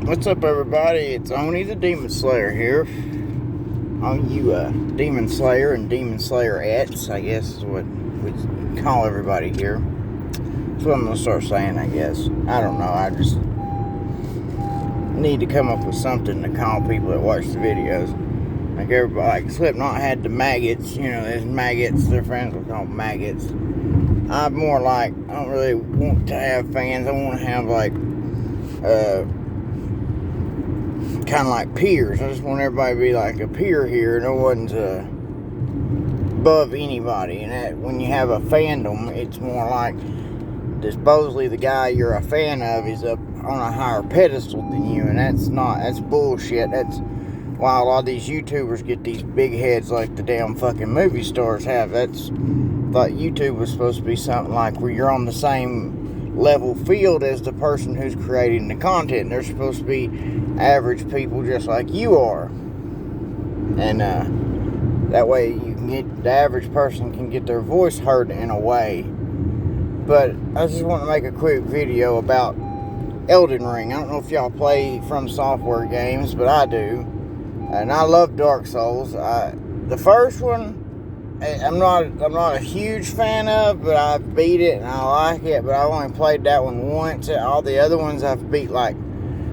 What's up, everybody? It's Oni the Demon Slayer here. All you Demon Slayer and Demon Slayer-ettes, I guess is what we call everybody here. That's what I'm going to start saying, I guess. I don't know. I just need to come up with something to call people that watch the videos. Like everybody, like Slipknot had the maggots. You know, there's maggots. Their friends will call them maggots. I'm more like, I don't really want to have fans. I want to have like, kind of like peers. I just want everybody to be like a peer here. No one's above anybody. And that, when you have a fandom, it's more like supposedly the guy you're a fan of is up on a higher pedestal than you, and that's bullshit. That's why a lot of these YouTubers get these big heads like the damn fucking movie stars have. Thought YouTube was supposed to be something like where you're on the same level field as the person who's creating the content. They're supposed to be average people just like you are, and that way you can get the average person can get their voice heard in a way. But I just want to make a quick video about Elden Ring. I don't know if y'all play From Software games, but I do, and I love Dark Souls. The first one I'm not a huge fan of, but I beat it and I like it. But I only played that one once. All the other ones I've beat like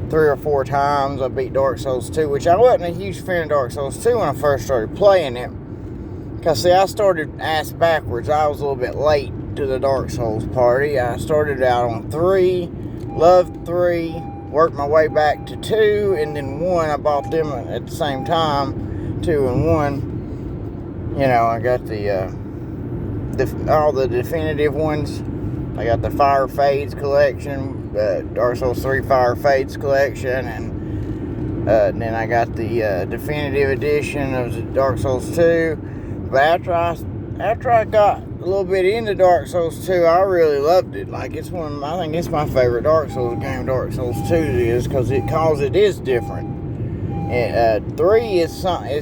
3 or 4 times. I beat Dark Souls 2, which I wasn't a huge fan of Dark Souls 2 when I first started playing it. Because see, I started ass backwards. I was a little bit late to the Dark Souls party. I started out on 3, loved 3, worked my way back to 2, and then 1. I bought them at the same time, 2 and 1. You know, I got all the definitive ones. I got the Fire Fades collection, Dark Souls 3 Fire Fades collection, and then I got the definitive edition of Dark Souls 2. But after I got a little bit into Dark Souls 2, I really loved it. Like, I think it's my favorite Dark Souls game. Dark Souls 2 is because it is different. 3 is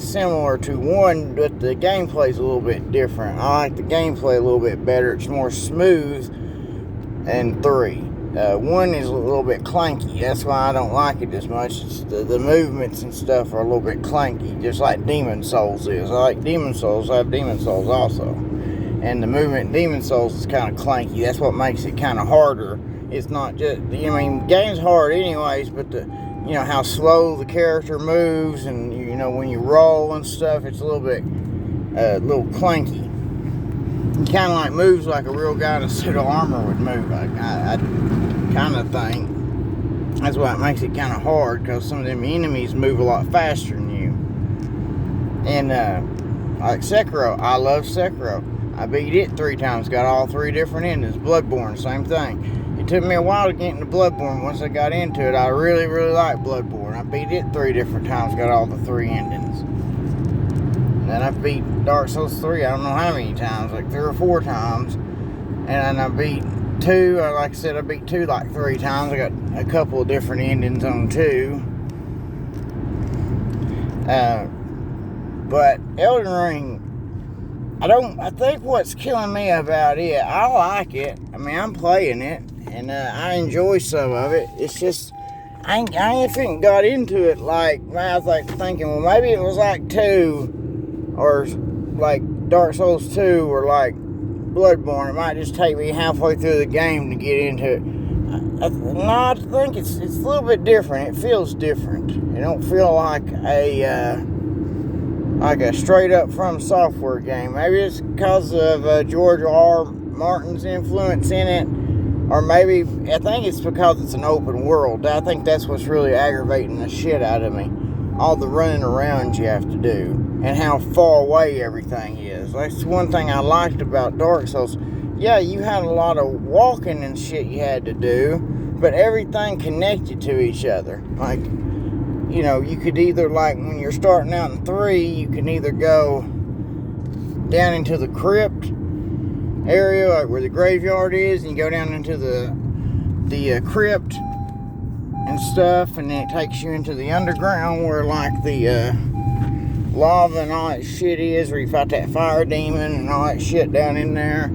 similar to 1, but the gameplay's a little bit different. I like the gameplay a little bit better. It's more smooth than 3. 1 is a little bit clanky. That's why I don't like it as much. The movements and stuff are a little bit clanky, just like Demon Souls is. I like Demon Souls. I have Demon Souls also. And the movement in Demon Souls is kind of clanky. That's what makes it kind of harder. It's not just, I mean, the game's hard anyways, but you know how slow the character moves, and you know when you roll and stuff, it's a little clanky. It kind of like moves like a real guy in a suit of armor would move. I kind of think that's why it makes it kind of hard, because some of them enemies move a lot faster than you. And like Sekiro, I love Sekiro. I beat it 3 times, got all 3 different endings. Bloodborne, same thing. It took me a while to get into Bloodborne. Once I got into it, I really, really liked Bloodborne. I beat it 3 different times, got all the 3 endings. Then I beat Dark Souls 3, I don't know how many times, like 3 or 4 times. And then I beat 2, like I said, I beat 2 like 3 times. I got a couple of different endings on 2. But Elden Ring, I think what's killing me about it, I like it. I mean, I'm playing it, and I enjoy some of it. It's just, I ain't got into it like, I was like thinking, well, maybe it was like 2, or like Dark Souls 2, or like Bloodborne. It might just take me halfway through the game to get into it. I think it's a little bit different. It feels different. It don't feel like a straight up From Software game. Maybe it's because of George R. Martin's influence in it, or maybe I think it's because it's an open world. I think that's what's really aggravating the shit out of me. All the running around you have to do, and how far away everything is. That's one thing I liked about Dark Souls. Yeah, you had a lot of walking and shit you had to do, but everything connected to each other. Like, you know, you could either, like, when you're starting out in 3, you can either go down into the crypt area, like where the graveyard is, and you go down into the crypt and stuff, and then it takes you into the underground where, like, the lava and all that shit is, where you fight that fire demon and all that shit down in there.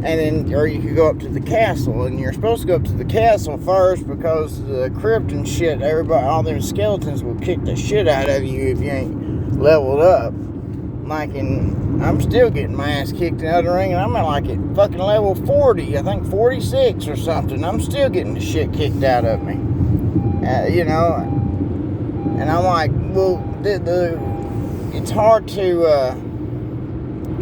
and then, or you could go up to the castle, and you're supposed to go up to the castle first because the crypt and shit, everybody, all them skeletons will kick the shit out of you if you ain't leveled up. I'm still getting my ass kicked in Elden Ring, and I'm at fucking level 40, I think 46 or something. I'm still getting the shit kicked out of me, and I'm like, well, it's hard to,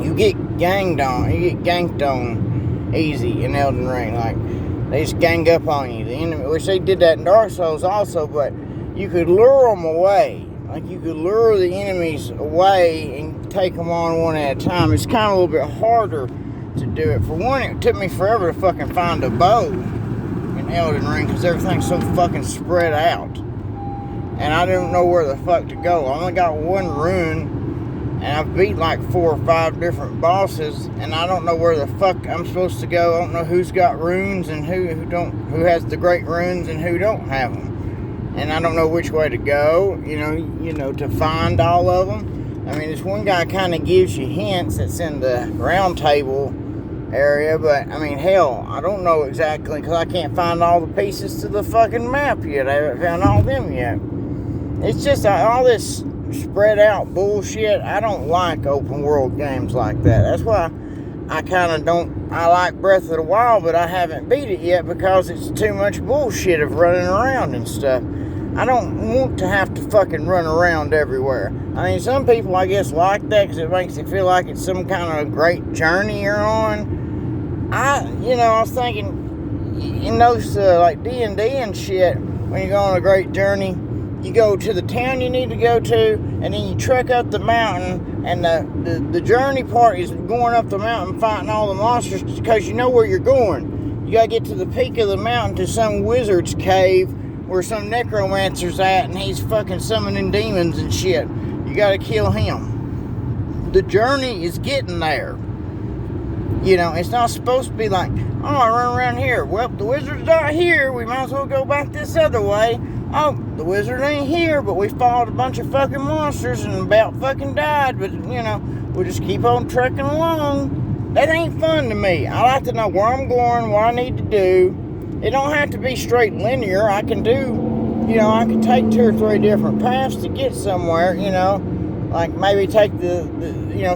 you get ganked on easy in Elden Ring. Like, they just gang up on you. The enemy, which they did that in Dark Souls also, but you could lure them away. Like, you could lure the enemies away and take them on one at a time. It's kind of a little bit harder to do it. For one, it took me forever to fucking find a bow in Elden Ring because everything's so fucking spread out. And I didn't know where the fuck to go. I only got one rune, and I've beat like 4 or 5 different bosses, and I don't know where the fuck I'm supposed to go. I don't know who's got runes and who don't, who has the great runes and who don't have them. And I don't know which way to go, to find all of them. I mean, this one guy kind of gives you hints. It's in the round table area, but I mean, hell, I don't know exactly because I can't find all the pieces to the fucking map yet. I haven't found all of them yet. It's just all this spread out bullshit. I don't like open world games like that. That's why I kind of don't. I like Breath of the Wild, but I haven't beat it yet because it's too much bullshit of running around and stuff. I don't want to have to fucking run around everywhere. I mean, some people, I guess, like that because it makes it feel like it's some kind of great journey you're on. I was thinking, in those, like D&D and shit, when you go on a great journey, you go to the town you need to go to, and then you trek up the mountain, and the journey part is going up the mountain fighting all the monsters because you know where you're going. You gotta get to the peak of the mountain to some wizard's cave where some necromancer's at, and he's fucking summoning demons and shit. You gotta kill him. The journey is getting there. It's not supposed to be like, oh, I run around here. Well, the wizard's not here. We might as well go back this other way. Oh, the wizard ain't here, but we fought a bunch of fucking monsters and about fucking died. But, we'll just keep on trekking along. That ain't fun to me. I like to know where I'm going, what I need to do. It don't have to be straight linear. I can I can take 2 or 3 different paths to get somewhere, Like maybe take the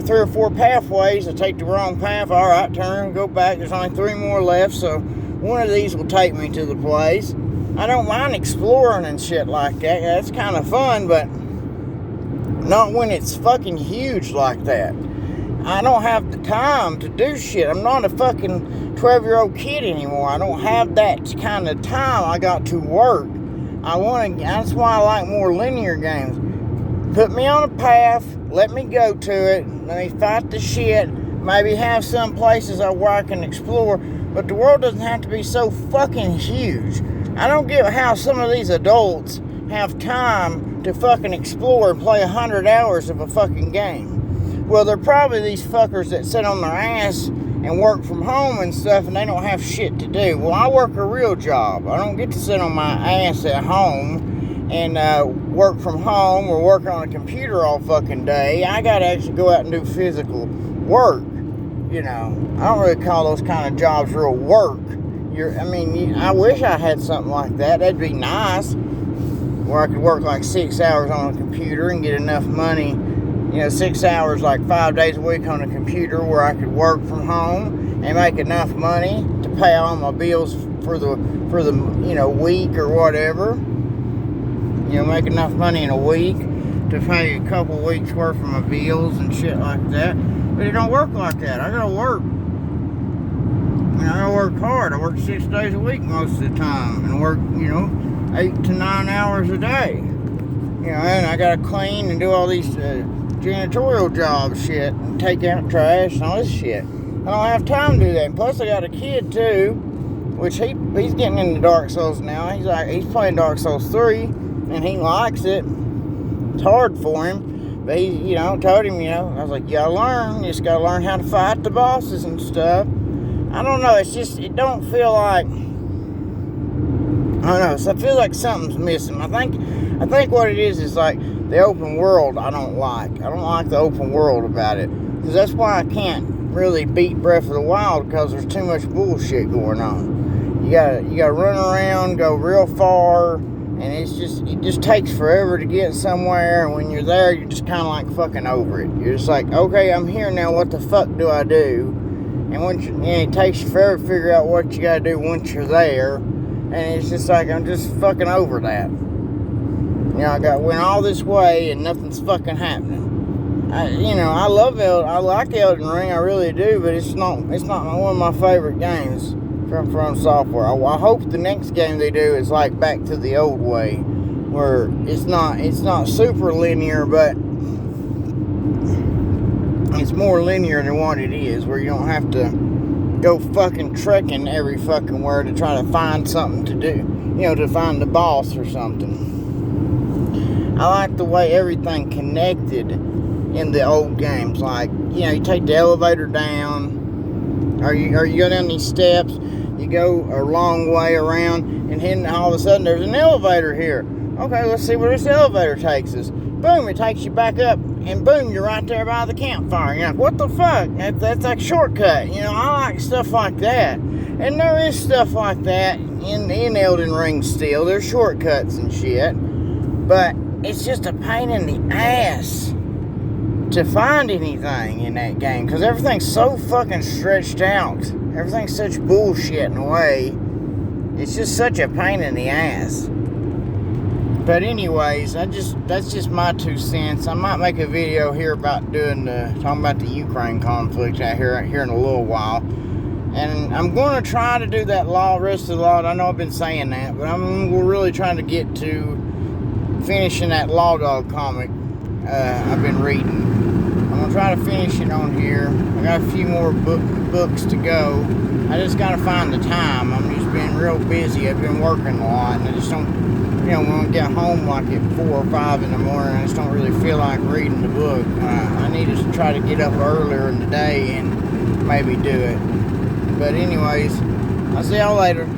3 or 4 pathways. I take the wrong path. All right, turn, go back. There's only 3 more left, so one of these will take me to the place. I don't mind exploring and shit like that. That's kind of fun, but not when it's fucking huge like that. I don't have the time to do shit. I'm not a fucking 12-year-old kid anymore. I don't have that kind of time. I got to work. That's why I like more linear games. Put me on a path, let me go to it, let me fight the shit, maybe have some places where I can explore, but the world doesn't have to be so fucking huge. I don't get how some of these adults have time to fucking explore and play 100 hours of a fucking game. Well, they're probably these fuckers that sit on their ass and work from home and stuff, and they don't have shit to do. Well, I work a real job. I don't get to sit on my ass at home and work from home or work on a computer all fucking day. I gotta actually go out and do physical work. I don't really call those kind of jobs real work. I wish I had something like that. That'd be nice. Where I could work like 6 hours on a computer and get enough money. 6 hours like 5 days a week on a computer where I could work from home and make enough money to pay all my bills for the week or whatever. Make enough money in a week to pay a couple weeks worth of my bills and shit like that. But it don't work like that. I gotta work. I gotta work hard. I work 6 days a week most of the time and work, 8 to 9 hours a day. And I gotta clean and do all these janitorial jobs shit and take out trash and all this shit. I don't have time to do that. And plus I got a kid too, which he's getting into Dark Souls now. He's playing Dark Souls 3 and he likes it. It's hard for him. But he, told him, I was like, you gotta learn. You just gotta learn how to fight the bosses and stuff. I don't know, it don't feel like, I don't know, so I feel like something's missing. I think what it is like the open world I don't like. I don't like the open world about it. Because that's why I can't really beat Breath of the Wild because there's too much bullshit going on. You gotta run around, go real far, and it just takes forever to get somewhere. And when you're there, you're just kind of like fucking over it. You're just like, okay, I'm here now. What the fuck do I do? And it takes you forever to figure out what you gotta do once you're there. And it's just like, I'm just fucking over that. You know, went all this way and nothing's fucking happening. I like Elden Ring, I really do, but it's not one of my favorite games from Software. I hope the next game they do is like back to the old way, where it's not super linear, but it's more linear than what it is, where you don't have to go fucking trekking every fucking where to try to find something to do, to find the boss or something. I like the way everything connected in the old games. Like, you take the elevator down, or you go down these steps, you go a long way around, and then all of a sudden there's an elevator here. Okay, let's see where this elevator takes us. Boom, it takes you back up, and boom, you're right there by the campfire. You're like, what the fuck? That's like a shortcut. I like stuff like that. And there is stuff like that in Elden Ring still. There's shortcuts and shit. But it's just a pain in the ass to find anything in that game, because everything's so fucking stretched out. Everything's such bullshit in a way. It's just such a pain in the ass. But anyways, that's just my 2 cents. I might make a video here about talking about the Ukraine conflict out here in a little while. And I'm going to try to do that rest of the law. I know I've been saying that, but we're really trying to get to finishing that Law Dog comic I've been reading. I'm going to try to finish it on here. I got a few more books to go. I just got to find the time. I'm just being real busy. I've been working a lot, and I just don't, when I get home like at 4 or 5 in the morning, I just don't really feel like reading the book. I need to try to get up earlier in the day and maybe do it. But anyways, I'll see y'all later.